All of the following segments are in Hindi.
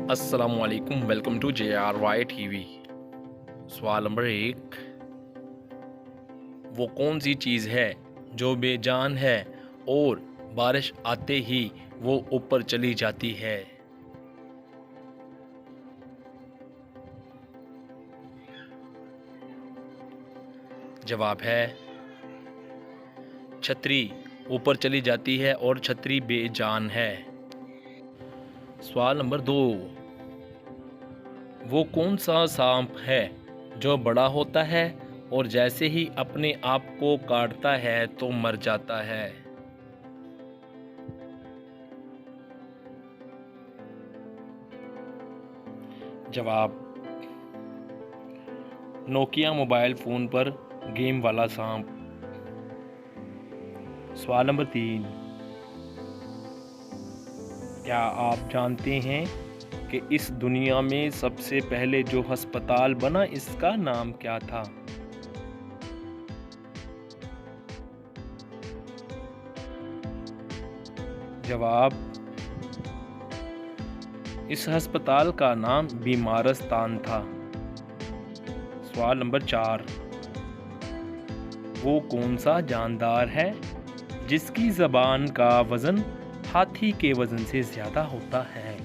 अस्सलामुअलैकुम, वेलकम टू JRY TV। सवाल नंबर 1, वो कौन सी चीज़ है जो बेजान है और बारिश आते ही वो ऊपर चली जाती है? जवाब है छतरी। ऊपर चली जाती है और छतरी बेजान है। सवाल नंबर 2, वो कौन सा सांप है जो बड़ा होता है और जैसे ही अपने आप को काटता है तो मर जाता है? जवाब नोकिया मोबाइल फ़ोन पर गेम वाला सांप। सवाल नंबर 3, क्या आप जानते हैं कि इस दुनिया में सबसे पहले जो अस्पताल बना इसका नाम क्या था? जवाब इस अस्पताल का नाम बीमारस्तान था। सवाल नंबर 4, वो कौन सा जानदार है जिसकी ज़बान का वज़न हाथी के वज़न से ज़्यादा होता है?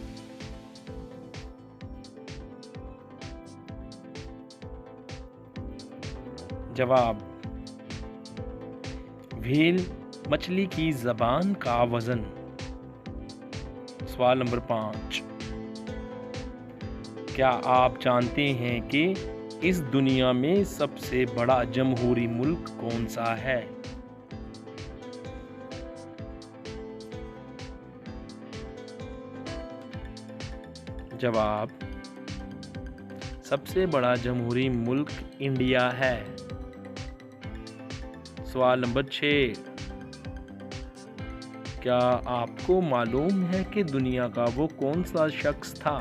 जवाब व्हेल मछली की ज़बान का वज़न। सवाल नंबर 5, क्या आप जानते हैं कि इस दुनिया में सबसे बड़ा जमहूरी मुल्क कौन सा है? जवाब सबसे बड़ा जमहूरी मुल्क इंडिया है। सवाल नंबर 6, क्या आपको मालूम है कि दुनिया का वो कौन सा शख्स था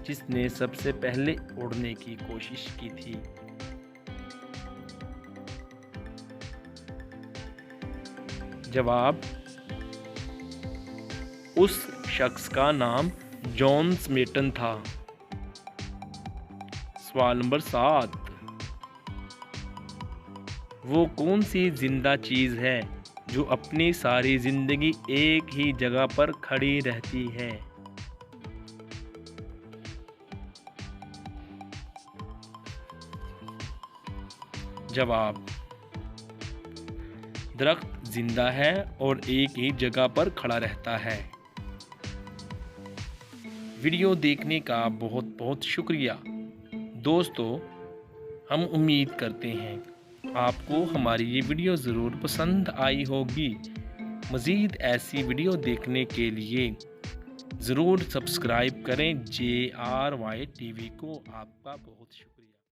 जिसने सबसे पहले उड़ने की कोशिश की थी? जवाब उस शख्स का नाम जॉन स्मेटन था। सवाल नंबर 7, वो कौन सी जिंदा चीज़ है जो अपनी सारी जिंदगी एक ही जगह पर खड़ी रहती है? जवाब दरख्त जिंदा है और एक ही जगह पर खड़ा रहता है। वीडियो देखने का बहुत बहुत शुक्रिया। दोस्तों, हम उम्मीद करते हैं आपको हमारी ये वीडियो ज़रूर पसंद आई होगी। मज़ीद ऐसी वीडियो देखने के लिए ज़रूर सब्सक्राइब करें JRY TV को। आपका बहुत शुक्रिया।